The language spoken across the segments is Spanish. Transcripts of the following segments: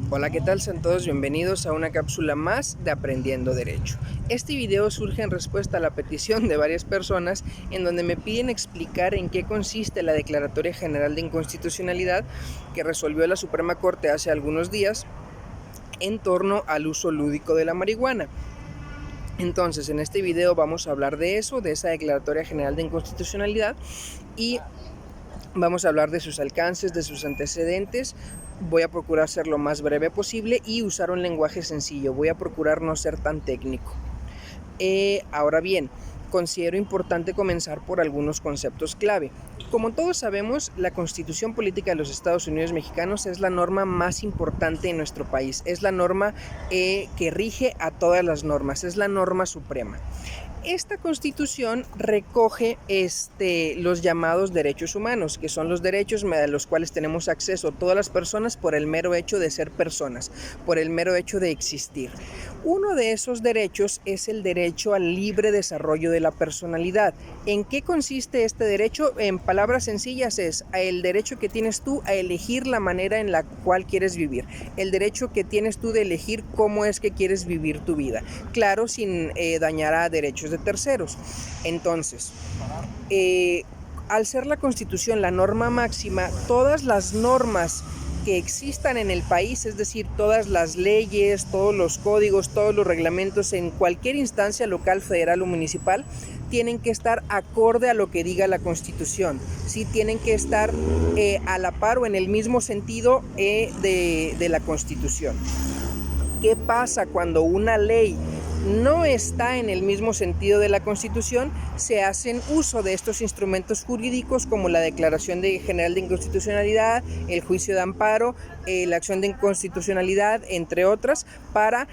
Hola, ¿qué tal? Sean todos bienvenidos a una cápsula más de Aprendiendo Derecho. Este video surge en respuesta a la petición de varias personas en donde me piden explicar en qué consiste la Declaratoria General de Inconstitucionalidad que resolvió la Suprema Corte hace algunos días en torno al uso lúdico de la marihuana. Entonces, en este video vamos a hablar de eso, de esa Declaratoria General de Inconstitucionalidad, y vamos a hablar de sus alcances, de sus antecedentes. Voy a procurar ser lo más breve posible y usar un lenguaje sencillo. Voy a procurar no ser tan técnico. Ahora bien, considero importante comenzar por algunos conceptos clave. Como todos sabemos, la Constitución Política de los Estados Unidos Mexicanos es la norma más importante en nuestro país. Es la norma que rige a todas las normas. Es la norma suprema. Esta Constitución recoge los llamados derechos humanos, que son los derechos a los cuales tenemos acceso todas las personas por el mero hecho de ser personas, por el mero hecho de existir. Uno de esos derechos es el derecho al libre desarrollo de la personalidad. ¿En qué consiste este derecho? En palabras sencillas es el derecho que tienes tú a elegir la manera en la cual quieres vivir, el derecho que tienes tú de elegir cómo es que quieres vivir tu vida, claro, sin dañar a derechos de terceros. Entonces, al ser la Constitución la norma máxima, todas las normas que existan en el país, es decir, todas las leyes, todos los códigos, todos los reglamentos en cualquier instancia local, federal o municipal, tienen que estar acorde a lo que diga la Constitución, ¿sí? Tienen que estar a la par o en el mismo sentido de la Constitución. ¿Qué pasa cuando una ley no está en el mismo sentido de la Constitución? Se hacen uso de estos instrumentos jurídicos como la Declaración General de Inconstitucionalidad, el juicio de amparo, la acción de inconstitucionalidad, entre otras, para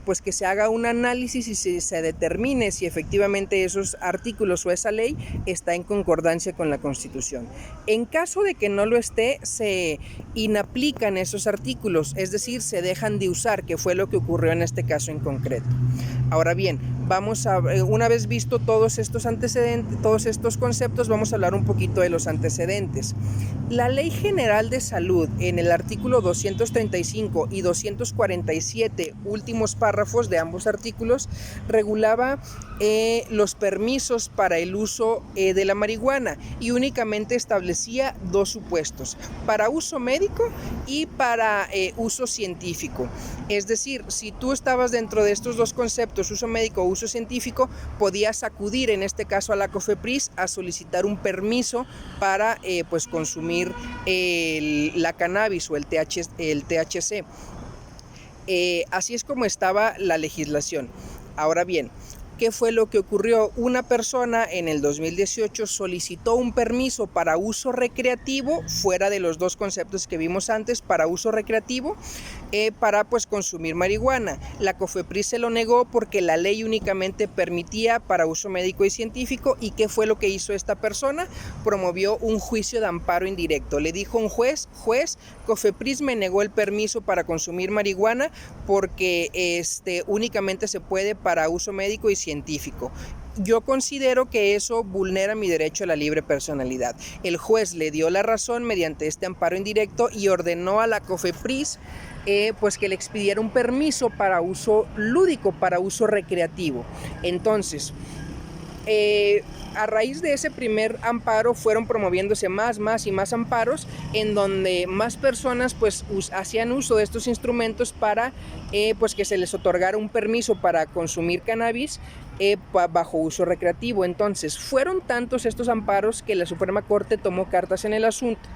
pues que se haga un análisis y se determine si efectivamente esos artículos o esa ley está en concordancia con la Constitución. En caso de que no lo esté, se inaplican esos artículos, es decir, se dejan de usar, que fue lo que ocurrió en este caso en concreto. Ahora bien, una vez visto todos estos antecedentes, todos estos conceptos, vamos a hablar un poquito de los antecedentes. La Ley General de Salud, en el artículo 235 y 247, últimos párrafos de ambos artículos, regulaba los permisos para el uso de la marihuana y únicamente establecía dos supuestos: para uso médico y para uso científico. Es decir, si tú estabas dentro de estos dos conceptos, uso médico o uso científico, podías acudir en este caso a la COFEPRIS a solicitar un permiso para pues consumir la cannabis o el THC. Así es como estaba la legislación. Ahora bien, ¿qué fue lo que ocurrió? Una persona en el 2018 solicitó un permiso para uso recreativo, fuera de los dos conceptos que vimos antes, para uso recreativo, para pues consumir marihuana. La COFEPRIS se lo negó porque la ley únicamente permitía para uso médico y científico. ¿Y qué fue lo que hizo esta persona? Promovió un juicio de amparo indirecto. Le dijo a un juez, COFEPRIS me negó el permiso para consumir marihuana porque únicamente se puede para uso médico y científico. Yo considero que eso vulnera mi derecho a la libre personalidad. El juez le dio la razón mediante este amparo indirecto y ordenó a la COFEPRIS pues que le expidiera un permiso para uso lúdico, para uso recreativo. Entonces, a raíz de ese primer amparo fueron promoviéndose más y más amparos en donde más personas pues hacían uso de estos instrumentos para pues que se les otorgara un permiso para consumir cannabis bajo uso recreativo. Entonces fueron tantos estos amparos que la Suprema Corte tomó cartas en el asunto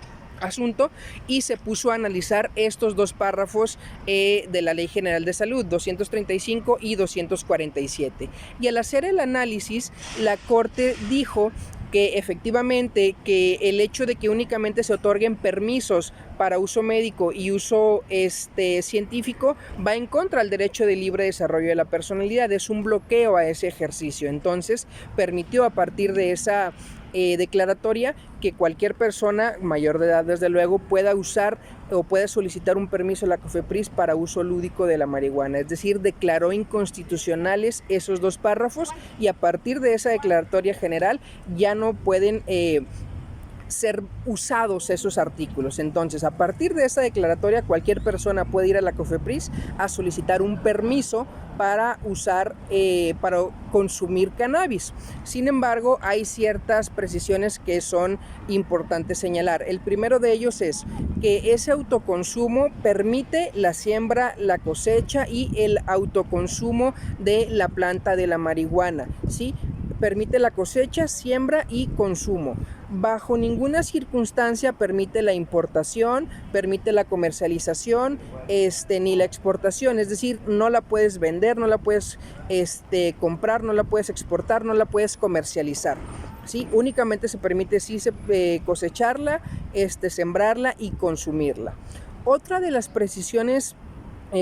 y se puso a analizar estos dos párrafos de la Ley General de Salud, 235 y 247. Y al hacer el análisis, la Corte dijo que efectivamente que el hecho de que únicamente se otorguen permisos para uso médico y uso científico va en contra del derecho de libre desarrollo de la personalidad, es un bloqueo a ese ejercicio. Entonces permitió a partir de esa declaratoria que cualquier persona mayor de edad, desde luego, pueda usar o pueda solicitar un permiso a la COFEPRIS para uso lúdico de la marihuana. Es decir, declaró inconstitucionales esos dos párrafos y a partir de esa declaratoria general ya no pueden ser usados esos artículos. Entonces, a partir de esa declaratoria, cualquier persona puede ir a la COFEPRIS a solicitar un permiso para para consumir cannabis. Sin embargo, hay ciertas precisiones que son importantes señalar. El primero de ellos es que ese autoconsumo permite la siembra, la cosecha y el autoconsumo de la planta de la marihuana, ¿sí? Permite la cosecha, siembra y consumo. Bajo ninguna circunstancia permite la importación, permite la comercialización, ni la exportación. Es decir, no la puedes vender, no la puedes comprar, no la puedes exportar, no la puedes comercializar. ¿Sí? Únicamente se permite cosecharla, sembrarla y consumirla. Otra de las precisiones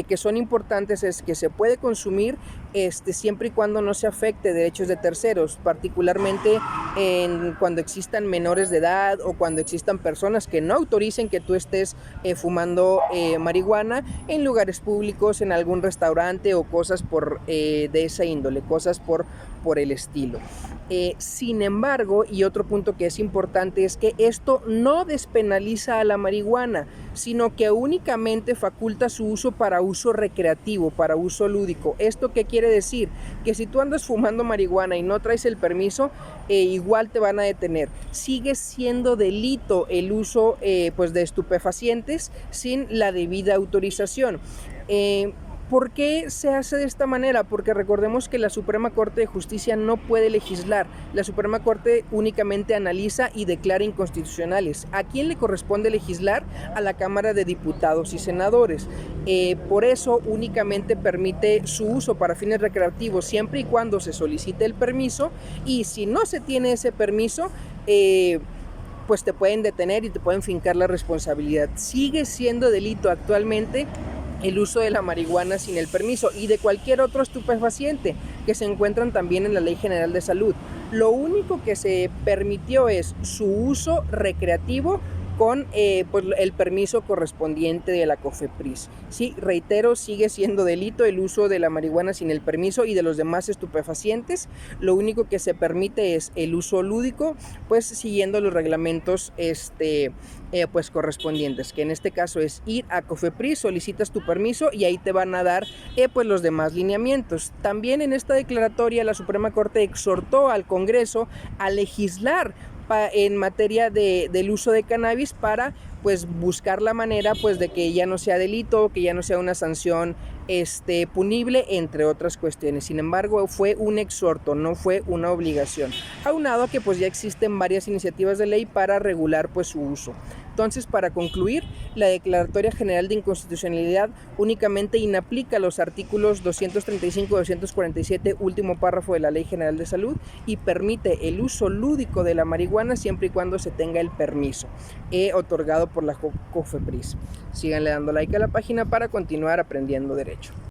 que son importantes es que se puede consumir siempre y cuando no se afecte derechos de terceros, particularmente cuando existan menores de edad o cuando existan personas que no autoricen que tú estés fumando marihuana en lugares públicos, en algún restaurante o cosas de esa índole, cosas por el estilo. Sin embargo, y otro punto que es importante es que esto no despenaliza a la marihuana, sino que únicamente faculta su uso para uso recreativo, para uso lúdico. ¿Esto qué quiere decir? Que si tú andas fumando marihuana y no traes el permiso, igual te van a detener. Sigue siendo delito el uso de estupefacientes sin la debida autorización. ¿Por qué se hace de esta manera? Porque recordemos que la Suprema Corte de Justicia no puede legislar. La Suprema Corte únicamente analiza y declara inconstitucionales. ¿A quién le corresponde legislar? A la Cámara de Diputados y Senadores. Por eso únicamente permite su uso para fines recreativos siempre y cuando se solicite el permiso, y si no se tiene ese permiso, pues te pueden detener y te pueden fincar la responsabilidad. Sigue siendo delito actualmente el uso de la marihuana sin el permiso y de cualquier otro estupefaciente que se encuentran también en la Ley General de Salud. Lo único que se permitió es su uso recreativo con el permiso correspondiente de la COFEPRIS. Sí, reitero, sigue siendo delito el uso de la marihuana sin el permiso y de los demás estupefacientes. Lo único que se permite es el uso lúdico, pues siguiendo los reglamentos correspondientes, que en este caso es ir a COFEPRIS, solicitas tu permiso y ahí te van a dar los demás lineamientos. También en esta declaratoria la Suprema Corte exhortó al Congreso a legislar en materia del uso de cannabis para buscar la manera de que ya no sea delito, que ya no sea una sanción punible, entre otras cuestiones. Sin embargo, fue un exhorto, no fue una obligación, aunado a que ya existen varias iniciativas de ley para regular su uso. Entonces, para concluir, la Declaratoria General de Inconstitucionalidad únicamente inaplica los artículos 235 y 247, último párrafo de la Ley General de Salud, y permite el uso lúdico de la marihuana siempre y cuando se tenga el permiso otorgado por la COFEPRIS. Síganle dando like a la página para continuar aprendiendo derecho.